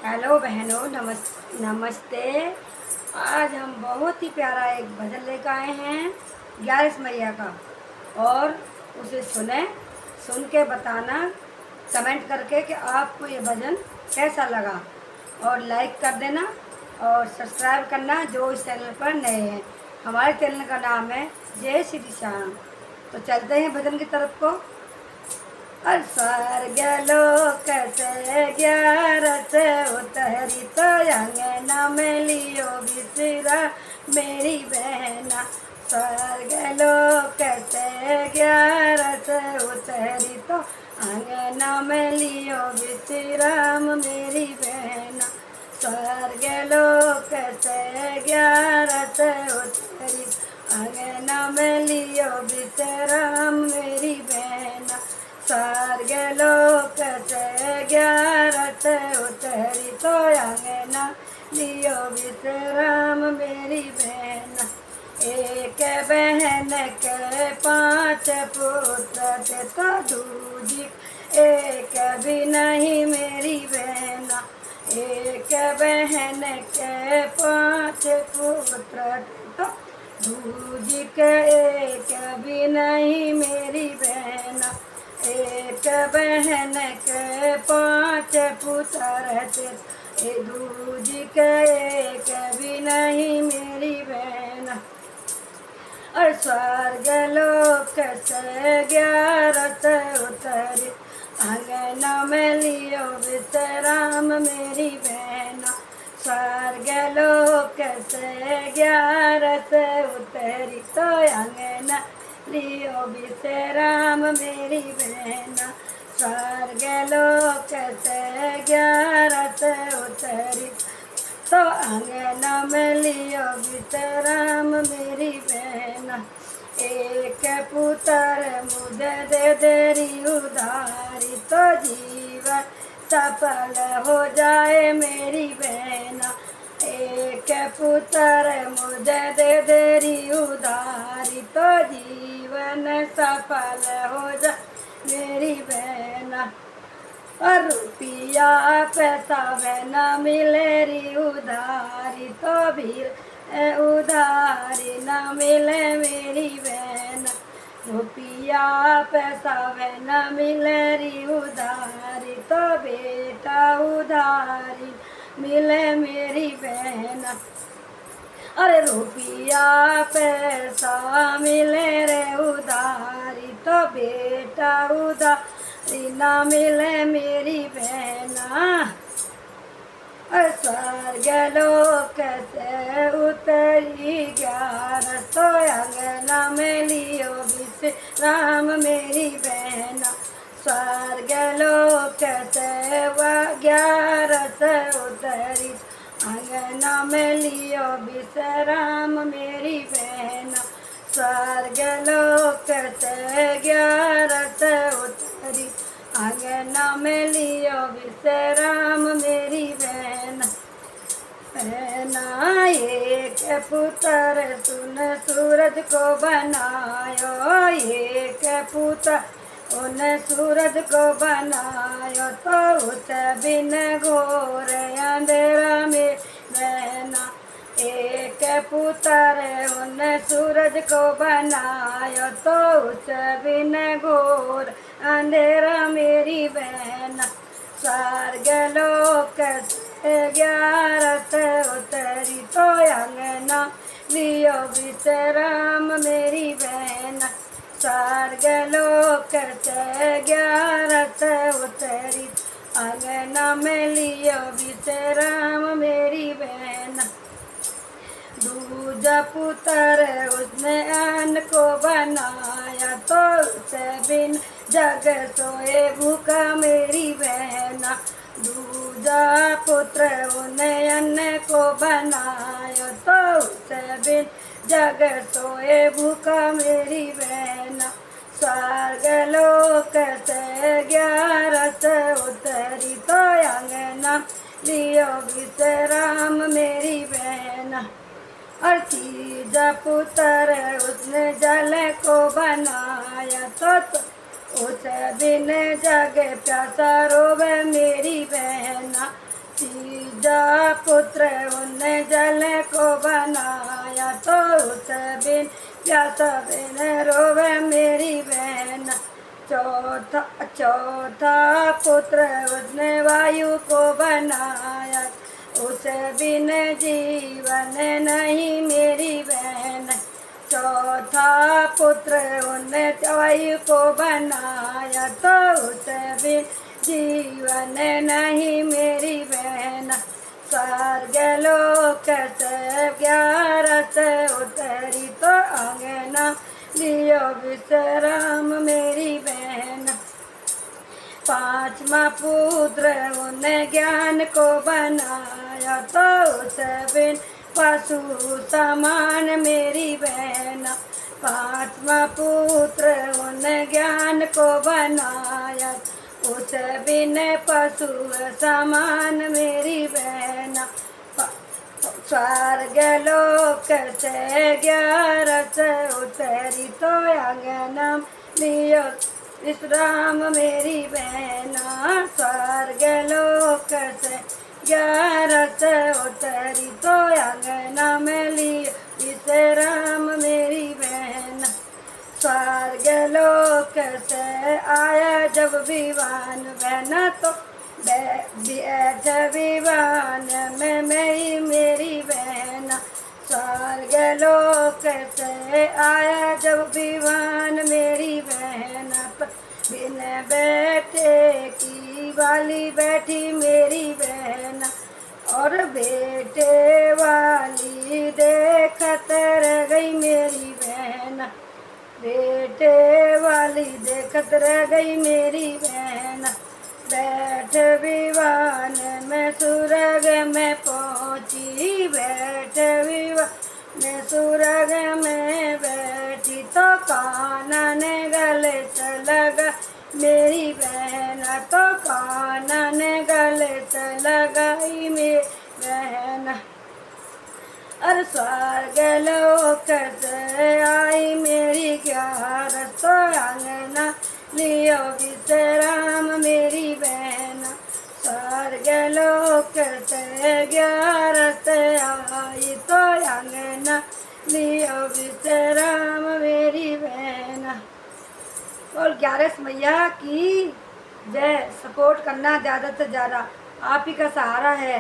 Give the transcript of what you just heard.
Hello बहनों, नमस्ते। आज हम बहुत ही प्यारा एक भजन लेकर आए हैं 11 मैया का। और उसे सुन के बताना कमेंट करके कि आपको ये भजन कैसा लगा। और लाइक कर देना और सब्सक्राइब करना जो इस चैनल पर नए हैं। हमारे चैनल का नाम है जय श्री श्याम। तो चलते हैं भजन की तरफ को। स्वर्ग लोक से 11 उतरी तो अंगना में लियो विसरा मेरी बहना। स्वर्ग लोक से 11 उतरी तो अंगना में लियो विश्राम मेरी बहना। स्वर्ग लोक से 11 उतरी अंगना में लियो विश्राम मेरी बहना। स्वर्ग लोक से 11 उतरी तो अंगना लियो विश्राम मेरी बहना। एक बहन के 5 पुत्र थे तो दूजी एक भी नहीं मेरी बहना। एक बहन के 5 पुत्र थे तो दूजी के एक भी नहीं मेरी बहना। एक बहन के 5 पुत्र थे दूजी के एक भी नहीं मेरी बहना। और स्वर्ग लोक से 11 उतरी अंगना में लियो विश्राम मेरी बहना। स्वर्ग लोक से 11 उतरी तो अंगना लियो विश्राम मेरी बहना। स्वर्ग लोक से 11 उतरी तो अंगना में लियो विश्राम मेरी बहना। एक पुत्र मुझे दे देरी उधारी तो जीवन सफल हो जाए मेरी बहना। एक पुत्र मुझे दे देरी उधारी तो जीवन सफल हो जाए मेरी बहना। और रुपया पैसा वह न मिले री उधारी तो भी उधारी न मिले मेरी बहना। रुपया पैसा वह न मिले री उधारी तो बेटा उधारी मिले मेरी बहना। अरे रुपया पैसा मिले रे उधारी तो बेटा उधारी ना मिले मेरी बहना। स्वर्ग लोक से उतरी 11 तो अंगना में लियो विश्राम मेरी बहना। स्वर्ग लोक से 11 उतरी अंगना में लियो विश्राम मेरी बहना। स्वर्ग लोक से 11 उतरी अंगना में लियो विश्राम मेरी बहना। बहना एक पुत्र सुन सूरज को बनायो। एक पुत्र उन सूरज को बनायो तो उस बिन घोर अंधेरा में बहना। एक पुत्र उन सूरज को बनायो तो उस बिन घोर अंधेरा मेरी बहना। स्वर्ग लोक से 11 उतरी तो अंगना लियो विश्राम मेरी बहना। स्वर्ग लोक से 11 उतरी अंगना में लियो विश्राम मेरी बहना। दूजा पुत्र उसने अन्न को बनाया तो उसे बिन जग सोए भूखा मेरी बहना। दूजा पुत्र उन्हें अन्न को बनाया तो उसे बिन जग सोए भूखा मेरी बहना। स्वर्ग लोक से 11 उतरी तो अंगना लियो विश्राम मेरी बहना। और तीजा पुत्र उसने जल को बनाया तो उसे बिन जग प्यासा रोवे मेरी बहना। दूजा पुत्र उनने जल को बनाया, तो उस बिन प्यासा बिन रोवे मेरी बहन। चौथा पुत्र उसने वायु को बनाया, उस बिन जीवन नहीं मेरी बहन। चौथा पुत्र उनने वायु को बनाया, तो उस बिन जीवन नहीं मेरी बहन। स्वर्ग लोक से 11 उतरी, तो आंगना लियो विश्राम मेरी बहन। पांचवा पुत्र उन्हें ज्ञान को बनाया, तो उस बिन पशु समान मेरी बहन। पांचवा पुत्र उन्हें ज्ञान को बनाया, उस बिन पशु समान मेरी बहन। स्वर्ग लोक से 11 उतरी, तो आंगना लियो विश्राम मेरी बहना। स्वर्ग लोक से 11 उतरी, तो आंगना में लियो विश्राम मेरी बहन। स्वर्ग लोक से आया जब विवान बहना, तो बैठ विवान में मेरी बहन। स्वर्ग लोक से आया जब विवान मेरी बहन, बिन बेटे की वाली बैठी मेरी बहन। और बेटे वाली देखत रह गई मेरी बहन, बेटे वाली देखत रह गई मेरी बहन। बैठ विवान में सुरग में पहुँची, बैठ विवान में सुरग में बैठी, तो कानन गले से लगा मेरी बहन। तो कानन गले से लगाई मेरी बहन। और स्वर्ग लोक से आई मेरी 11, तो आंगना लियो विश्राम मेरी बहन। स्वर्ग लोक से 11 आई, तो आंगना लियो विश्राम मेरी बहन। और 11 मैया की जय। सपोर्ट करना ज़्यादा से ज़्यादा, आप ही का सहारा है।